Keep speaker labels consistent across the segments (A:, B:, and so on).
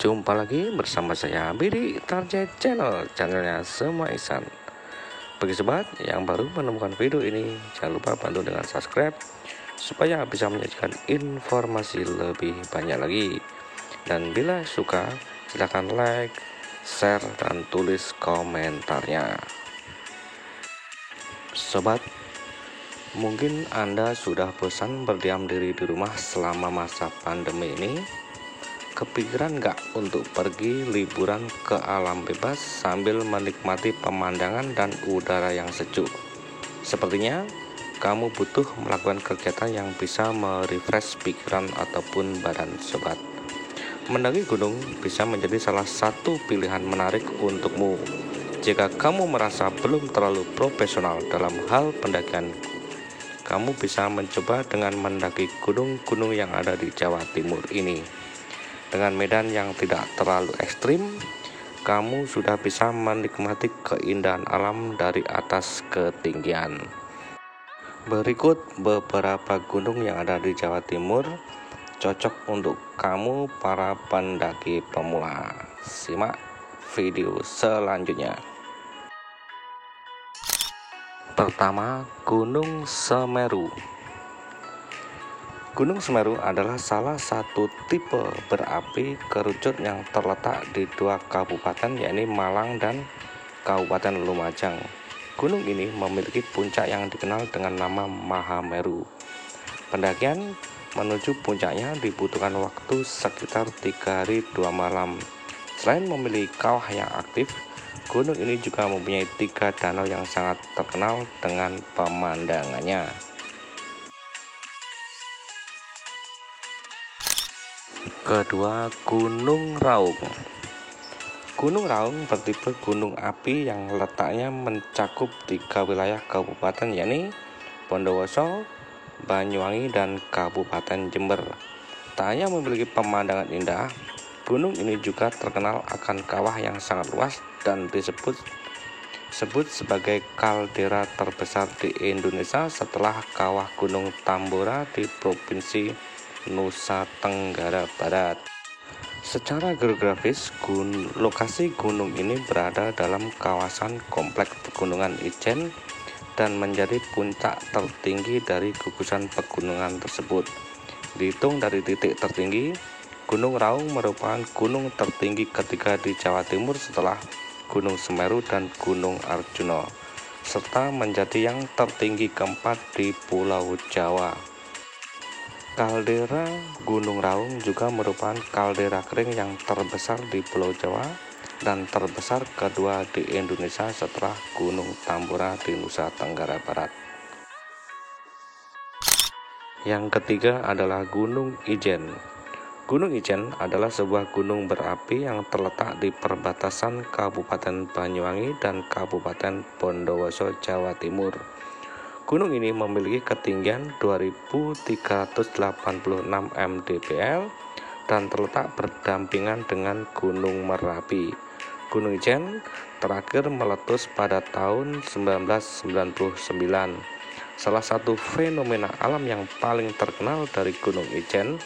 A: Jumpa lagi bersama saya Bidi Target channelnya Semua Ihsan. Bagi sobat yang baru menemukan video ini, jangan lupa bantu dengan subscribe supaya bisa menyajikan informasi lebih banyak lagi. Dan bila suka, silahkan like, share, dan tulis komentarnya. Sobat, mungkin Anda sudah bosan berdiam diri di rumah selama masa pandemi ini. Kepikiran nggak untuk pergi liburan ke alam bebas sambil menikmati pemandangan dan udara yang sejuk? Sepertinya kamu butuh melakukan kegiatan yang bisa merefresh pikiran ataupun badan sobat. Mendaki gunung bisa menjadi salah satu pilihan menarik untukmu. Jika kamu merasa belum terlalu profesional dalam hal pendakian, kamu bisa mencoba dengan mendaki gunung-gunung yang ada di Jawa Timur ini. Dengan medan yang tidak terlalu ekstrim, kamu sudah bisa menikmati keindahan alam dari atas ketinggian. Berikut beberapa gunung yang ada di Jawa Timur cocok untuk kamu para pendaki pemula. Simak video selanjutnya. Pertama, Gunung Semeru. Gunung Semeru adalah salah satu tipe berapi kerucut yang terletak di dua kabupaten, yakni Malang dan Kabupaten Lumajang. Gunung ini memiliki puncak yang dikenal dengan nama Mahameru. Pendakian menuju puncaknya dibutuhkan waktu sekitar 3 hari 2 malam. Selain memiliki kawah yang aktif, gunung ini juga mempunyai 3 danau yang sangat terkenal dengan pemandangannya. Kedua, Gunung Raung. Gunung Raung bertipe gunung api yang letaknya mencakup 3 wilayah kabupaten, yakni Bondowoso, Banyuwangi, dan Kabupaten Jember. Tak hanya memiliki pemandangan indah, gunung ini juga terkenal akan kawah yang sangat luas dan disebut sebagai kaldera terbesar di Indonesia setelah kawah Gunung Tambora di Provinsi Nusa Tenggara Barat. Secara geografis, lokasi gunung ini berada dalam kawasan kompleks pegunungan Ijen dan menjadi puncak tertinggi dari gugusan pegunungan tersebut. Dihitung dari titik tertinggi, Gunung Raung merupakan gunung tertinggi ketiga di Jawa Timur setelah Gunung Semeru dan Gunung Arjuna, serta menjadi yang tertinggi keempat di Pulau Jawa. Kaldera Gunung Raung juga merupakan kaldera kering yang terbesar di Pulau Jawa dan terbesar kedua di Indonesia setelah Gunung Tambora di Nusa Tenggara Barat. Yang ketiga adalah Gunung Ijen. Gunung Ijen adalah sebuah gunung berapi yang terletak di perbatasan Kabupaten Banyuwangi dan Kabupaten Bondowoso, Jawa Timur. Gunung ini memiliki ketinggian 2386 mdpl dan terletak berdampingan dengan Gunung Merapi. Gunung Ijen terakhir meletus pada tahun 1999. Salah satu fenomena alam yang paling terkenal dari Gunung Ijen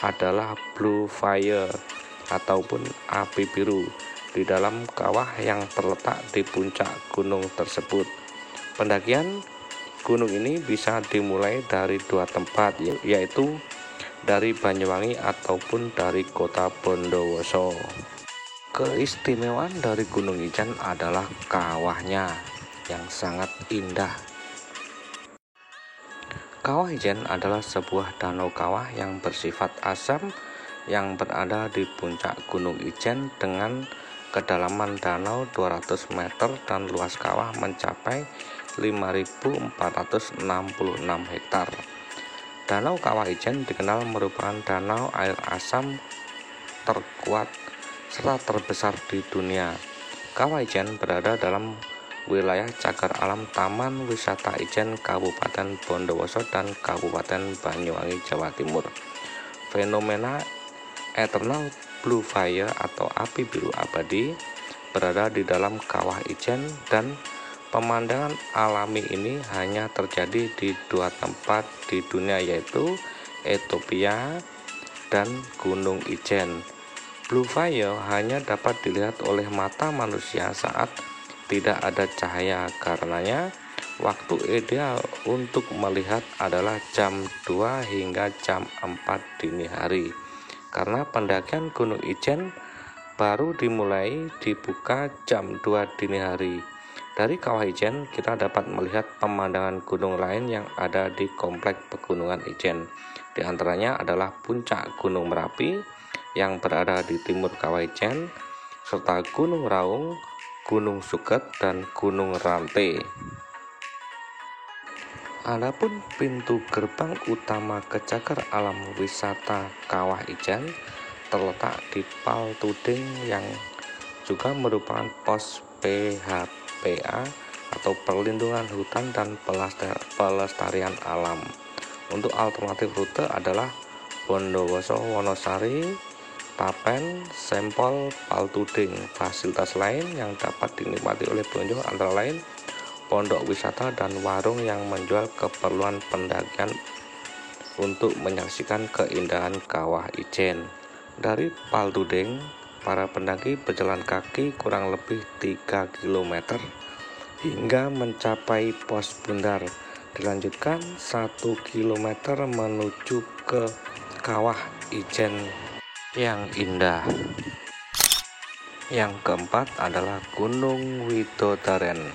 A: adalah Blue Fire ataupun api biru di dalam kawah yang terletak di puncak gunung tersebut. Pendakian gunung ini bisa dimulai dari 2 tempat, yaitu dari Banyuwangi ataupun dari kota Bondowoso. Keistimewaan dari Gunung Ijen adalah kawahnya yang sangat indah. Kawah Ijen adalah sebuah danau kawah yang bersifat asam yang berada di puncak Gunung Ijen dengan kedalaman danau 200 meter dan luas kawah mencapai 5.466 hektar. Danau Kawah Ijen dikenal merupakan danau air asam terkuat serta terbesar di dunia. Kawah Ijen berada dalam wilayah cagar alam Taman Wisata Ijen Kabupaten Bondowoso dan Kabupaten Banyuwangi, Jawa Timur. Fenomena Eternal Blue Fire atau api biru abadi berada di dalam Kawah Ijen dan pemandangan alami ini hanya terjadi di 2 tempat di dunia, yaitu Ethiopia dan Gunung Ijen. Blue fire hanya dapat dilihat oleh mata manusia saat tidak ada cahaya. Karenanya, waktu ideal untuk melihat adalah jam 2 hingga jam 4 dini hari. Karena pendakian Gunung Ijen baru dimulai dibuka jam 2 dini hari. Dari Kawah Ijen, kita dapat melihat pemandangan gunung lain yang ada di komplek Pegunungan Ijen. Di antaranya adalah puncak Gunung Merapi yang berada di timur Kawah Ijen, serta Gunung Raung, Gunung Suket, dan Gunung Rante. Adapun pintu gerbang utama ke cagar alam wisata Kawah Ijen terletak di Paltuding yang juga merupakan pos PHPA atau Perlindungan Hutan dan Pelestarian Alam. Untuk alternatif rute adalah Bondowoso Wonosari, Tapen, Sempol, Paltuding. Fasilitas lain yang dapat dinikmati oleh pengunjung antara lain pondok wisata dan warung yang menjual keperluan pendakian untuk menyaksikan keindahan Kawah Ijen. Dari Paltuding, para pendaki berjalan kaki kurang lebih 3 km hingga mencapai pos Bundar. Dilanjutkan 1 km menuju ke Kawah Ijen yang indah. Yang keempat adalah Gunung Widodaren.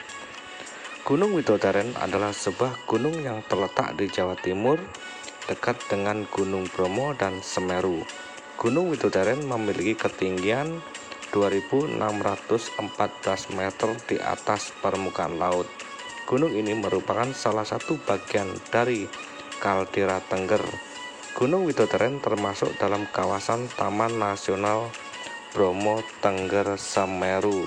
A: Gunung Widodaren adalah sebuah gunung yang terletak di Jawa Timur, dekat dengan Gunung Bromo dan Semeru. Gunung Widodaren memiliki ketinggian 2.614 meter di atas permukaan laut. Gunung ini merupakan salah satu bagian dari kaldera Tengger. Gunung Widodaren termasuk dalam kawasan Taman Nasional Bromo Tengger Semeru.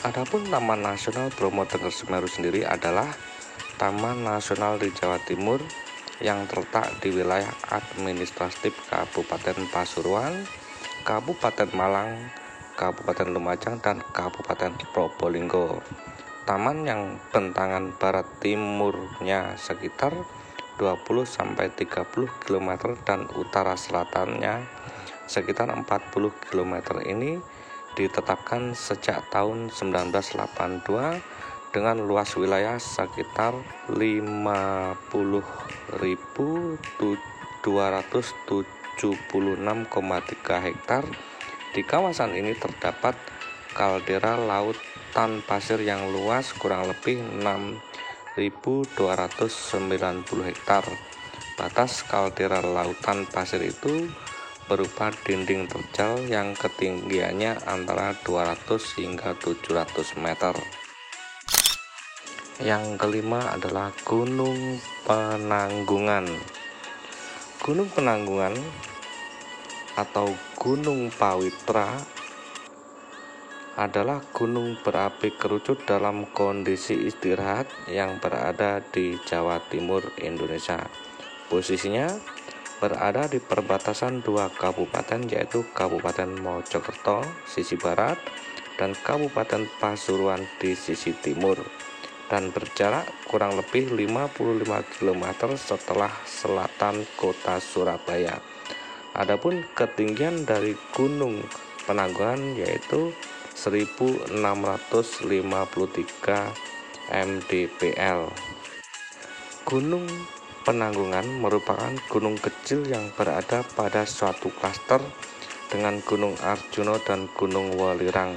A: Adapun Taman Nasional Bromo Tengger Semeru sendiri adalah Taman Nasional di Jawa Timur yang terletak di wilayah administratif Kabupaten Pasuruan, Kabupaten Malang, Kabupaten Lumajang, dan Kabupaten Probolinggo. Taman yang bentangan barat timurnya sekitar 20-30 km dan utara selatannya sekitar 40 km ini ditetapkan sejak tahun 1982 dengan luas wilayah sekitar 50.276,3 hektar. Di kawasan ini terdapat kaldera lautan pasir yang luas kurang lebih 6.290 hektar. Batas kaldera lautan pasir itu berupa dinding terjal yang ketinggiannya antara 200 hingga 700 meter. Yang kelima adalah Gunung Penanggungan. Gunung Penanggungan atau Gunung Pawitra adalah gunung berapi kerucut dalam kondisi istirahat yang berada di Jawa Timur Indonesia. Posisinya berada di perbatasan dua kabupaten, yaitu Kabupaten Mojokerto sisi barat dan Kabupaten Pasuruan di sisi timur, dan berjarak kurang lebih 55 km setelah selatan kota Surabaya. Adapun ketinggian dari Gunung Penanggungan yaitu 1653 mdpl. Gunung Penanggungan merupakan gunung kecil yang berada pada suatu klaster dengan Gunung Arjuna dan Gunung Welirang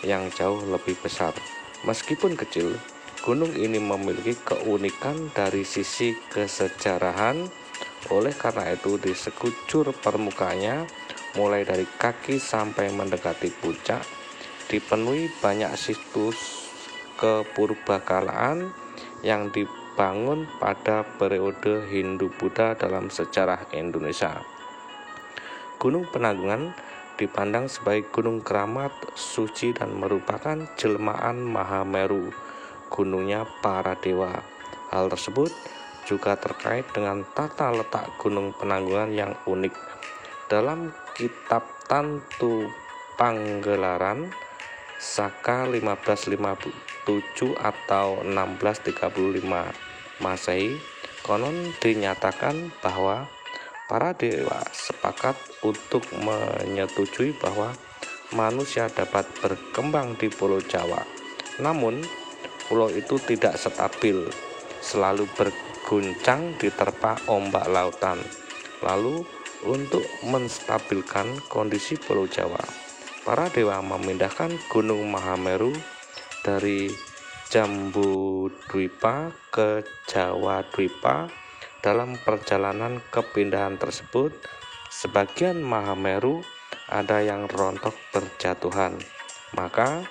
A: yang jauh lebih besar. Meskipun kecil, gunung ini memiliki keunikan dari sisi kesejarahan. Oleh karena itu, di sekujur permukaannya, mulai dari kaki sampai mendekati puncak, dipenuhi banyak situs kepurbakalaan yang dibangun pada periode Hindu-Buddha dalam sejarah Indonesia. Gunung Penanggungan dipandang sebagai gunung keramat, suci, dan merupakan jelmaan Mahameru, gunungnya para dewa. Hal tersebut juga terkait dengan tata letak Gunung Penanggungan yang unik. Dalam kitab Tantu Panggelaran Saka 1557 atau 1635 Masehi, konon dinyatakan bahwa Para dewa sepakat untuk menyetujui bahwa manusia dapat berkembang di Pulau Jawa. Namun, pulau itu tidak stabil, selalu berguncang diterpa ombak lautan. Lalu, untuk menstabilkan kondisi Pulau Jawa, para dewa memindahkan Gunung Mahameru dari Jambudwipa ke Jawadwipa. Dalam perjalanan kepindahan tersebut, sebagian Mahameru ada yang rontok berjatuhan, maka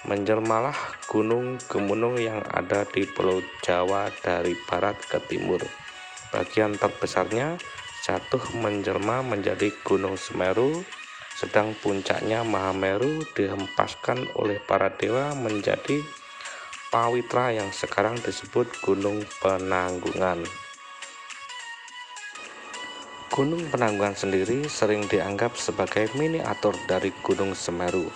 A: menjelmalah gunung-gunung yang ada di Pulau Jawa dari barat ke timur. Bagian terbesarnya jatuh menjelma menjadi Gunung Semeru, sedang puncaknya Mahameru dihempaskan oleh para dewa menjadi Pawitra yang sekarang disebut Gunung Penanggungan. Gunung Penanggungan sendiri sering dianggap sebagai miniatur dari Gunung Semeru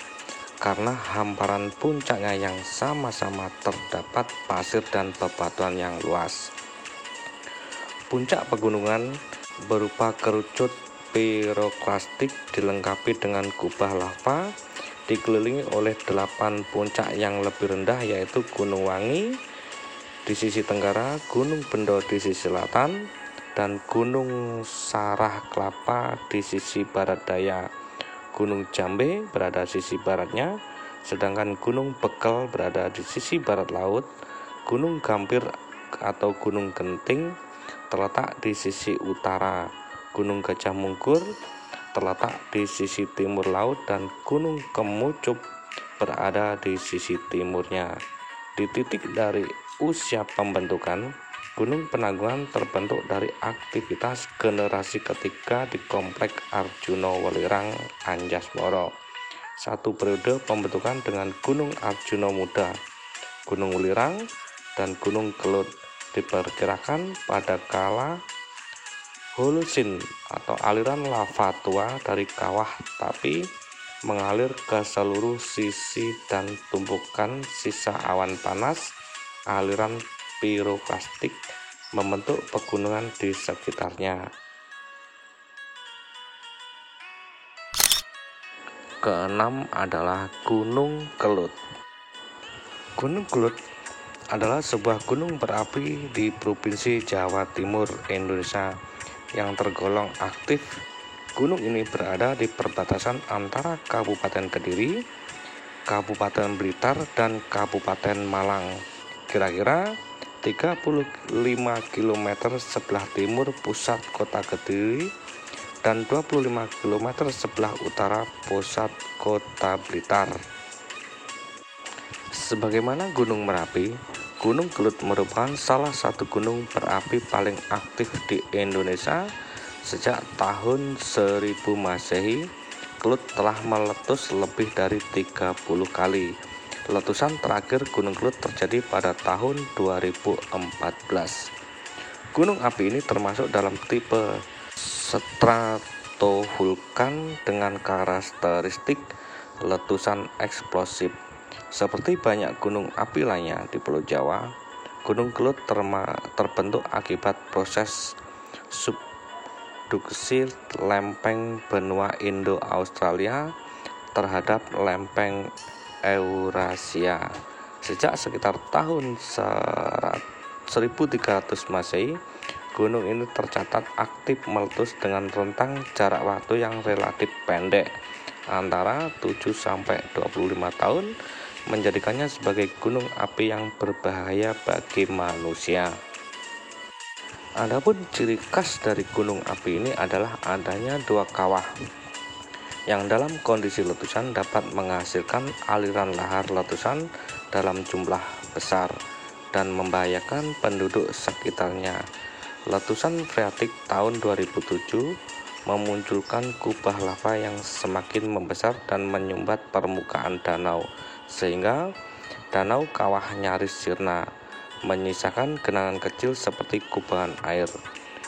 A: karena hamparan puncaknya yang sama-sama terdapat pasir dan bebatuan yang luas. Puncak pegunungan berupa kerucut piroklastik dilengkapi dengan kubah lava, dikelilingi oleh 8 puncak yang lebih rendah, yaitu Gunung Wangi di sisi tenggara, Gunung Bendo di sisi selatan, dan Gunung Sarah Kelapa di sisi barat daya. Gunung Jambe berada di sisi baratnya, sedangkan Gunung Bekel berada di sisi barat laut. Gunung Gampir atau Gunung Genting terletak di sisi utara. Gunung Gajah Mungkur terletak di sisi timur laut, dan Gunung Kemucup berada di sisi timurnya. Di titik dari usia pembentukan, Gunung Penanggungan terbentuk dari aktivitas generasi ketiga di Komplek Arjuna Welirang, Anjasmara. Satu periode pembentukan dengan Gunung Arjuna Muda, Gunung Welirang, dan Gunung Kelut. Diperkirakan pada kala Holosin atau aliran lava tua dari kawah tapi mengalir ke seluruh sisi dan tumpukan sisa awan panas, aliran piroklastik membentuk pegunungan di sekitarnya. Keenam adalah Gunung Kelut. Gunung Kelut adalah sebuah gunung berapi di Provinsi Jawa Timur, Indonesia yang tergolong aktif. Gunung ini berada di perbatasan antara Kabupaten Kediri, Kabupaten Blitar, dan Kabupaten Malang. Kira-kira 35 km sebelah timur pusat kota Kediri dan 25 km sebelah utara pusat kota Blitar. Sebagaimana Gunung Merapi, Gunung Kelut merupakan salah satu gunung berapi paling aktif di Indonesia. Sejak tahun 1000 Masehi, Kelut telah meletus lebih dari 30 kali. Letusan terakhir Gunung Kelut terjadi pada tahun 2014. Gunung api ini termasuk dalam tipe stratovulkan dengan karakteristik letusan eksplosif. Seperti banyak gunung api lainnya di Pulau Jawa, Gunung Kelut terbentuk akibat proses subduksi lempeng benua Indo-Australia terhadap lempeng Eurasia. Sejak sekitar tahun 1300 Masehi, gunung ini tercatat aktif meletus dengan rentang jarak waktu yang relatif pendek, antara 7-25 tahun, menjadikannya sebagai gunung api yang berbahaya bagi manusia. Adapun ciri khas dari gunung api ini adalah adanya 2 kawah yang dalam kondisi letusan dapat menghasilkan aliran lahar letusan dalam jumlah besar dan membahayakan penduduk sekitarnya. Letusan freatik tahun 2007 memunculkan kubah lava yang semakin membesar dan menyumbat permukaan danau, sehingga danau kawah nyaris sirna, menyisakan genangan kecil seperti kubangan air.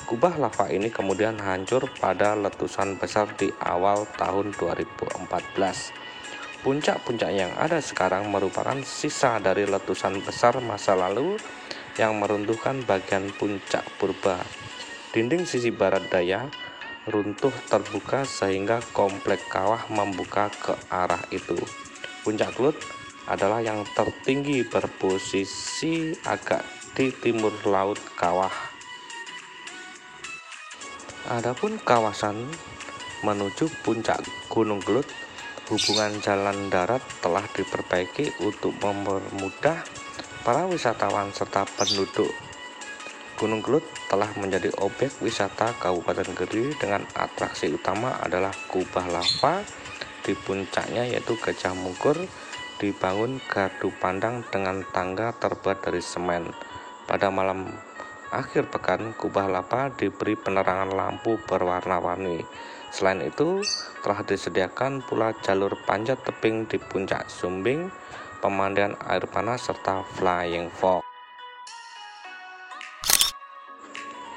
A: Kubah lava ini kemudian hancur pada letusan besar di awal tahun 2014. Puncak-puncak yang ada sekarang merupakan sisa dari letusan besar masa lalu yang meruntuhkan bagian puncak purba. Dinding sisi barat daya runtuh terbuka sehingga komplek kawah membuka ke arah itu. Puncak Kelut adalah yang tertinggi berposisi agak di timur laut kawah. Adapun kawasan menuju puncak Gunung Kelut, hubungan jalan darat telah diperbaiki untuk mempermudah para wisatawan serta penduduk. Gunung Kelut telah menjadi objek wisata Kabupaten Kediri dengan atraksi utama adalah kubah lava di puncaknya, yaitu Gajah Mungkur, dibangun gardu pandang dengan tangga terbuat dari semen. Pada malam akhir pekan, kubah lava diberi penerangan lampu berwarna-warni. Selain itu, telah disediakan pula jalur panjat tebing di puncak Sumbing, pemandian air panas, serta flying fox.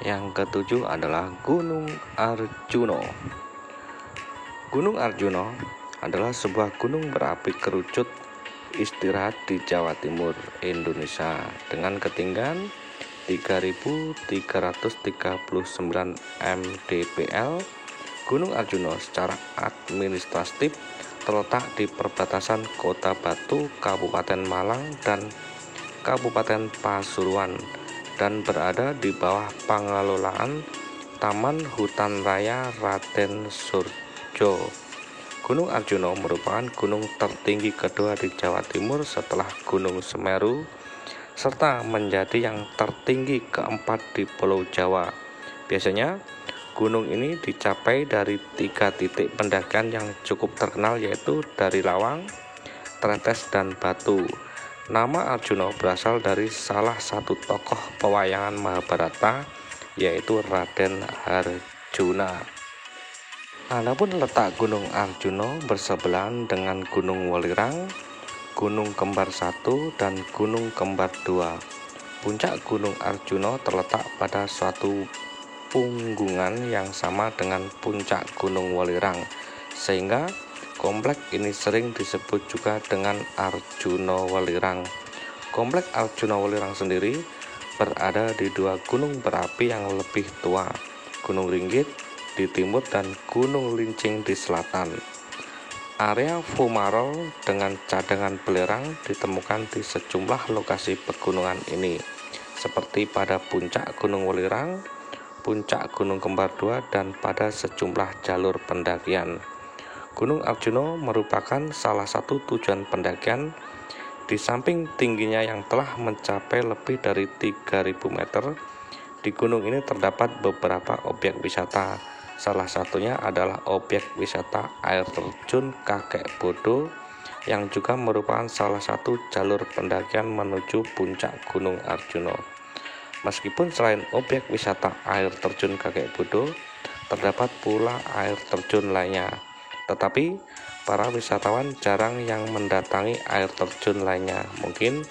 A: Yang ketujuh adalah Gunung Arjuno. Gunung Arjuno adalah sebuah gunung berapi kerucut istirahat di Jawa Timur, Indonesia dengan ketinggian 3.339 mdpl. Gunung Arjuno secara administratif terletak di perbatasan Kota Batu, Kabupaten Malang, dan Kabupaten Pasuruan, dan berada di bawah pengelolaan Taman Hutan Raya Raden Surjo. Gunung Arjuno merupakan gunung tertinggi kedua di Jawa Timur setelah Gunung Semeru, serta menjadi yang tertinggi keempat di Pulau Jawa. Biasanya gunung ini dicapai dari 3 titik pendakian yang cukup terkenal, yaitu dari Lawang, Tretes, dan Batu. Nama Arjuno berasal dari salah satu tokoh pewayangan Mahabharata, yaitu Raden Harjuna. Adapun letak Gunung Arjuno bersebelahan dengan Gunung Welirang, Gunung Kembar 1, dan Gunung Kembar 2. Puncak Gunung Arjuno terletak pada suatu punggungan yang sama dengan puncak Gunung Welirang, sehingga komplek ini sering disebut juga dengan Arjuno Welirang. Komplek Arjuno Welirang sendiri berada di 2 gunung berapi yang lebih tua, Gunung Ringgit di timur dan Gunung Lincing di selatan. Area fumarole dengan cadangan belerang ditemukan di sejumlah lokasi pegunungan ini, seperti pada puncak Gunung Welirang, puncak Gunung Kembar 2, dan pada sejumlah jalur pendakian. Gunung Arjuno merupakan salah satu tujuan pendakian. Di samping tingginya yang telah mencapai lebih dari 3.000 meter, di gunung ini terdapat beberapa objek wisata. Salah satunya adalah objek wisata air terjun Kakek Bodo, yang juga merupakan salah satu jalur pendakian menuju puncak Gunung Arjuno. Meskipun selain objek wisata air terjun Kakek Bodo, terdapat pula air terjun lainnya, tetapi para wisatawan jarang yang mendatangi air terjun lainnya, mungkin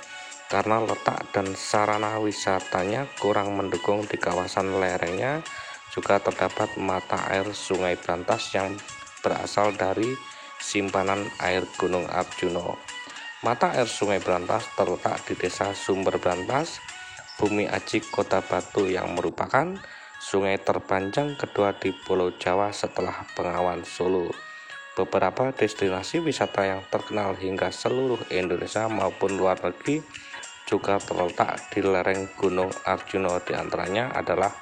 A: karena letak dan sarana wisatanya kurang mendukung. Di kawasan lerengnya juga terdapat mata air Sungai Brantas yang berasal dari simpanan air Gunung Arjuno. Mata air Sungai Brantas terletak di Desa Sumber Brantas, Bumi Aji, Kota Batu, yang merupakan sungai terpanjang kedua di Pulau Jawa setelah Bengawan Solo. Beberapa destinasi wisata yang terkenal hingga seluruh Indonesia maupun luar negeri juga terletak di lereng Gunung Arjuno, diantaranya adalah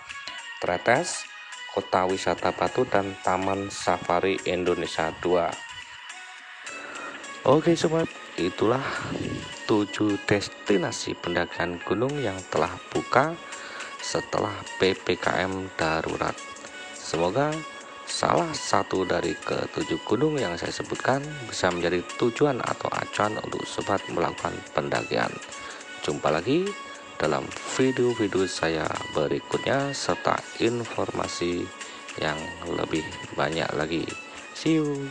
A: Tretes, Kota Wisata Batu, dan Taman Safari Indonesia 2. Oke sobat, itulah 7 destinasi pendakian gunung yang telah buka setelah PPKM darurat. Semoga salah satu dari ke-7 gunung yang saya sebutkan bisa menjadi tujuan atau acuan untuk sobat melakukan pendakian. Jumpa lagi dalam video-video saya berikutnya serta informasi yang lebih banyak lagi. See you.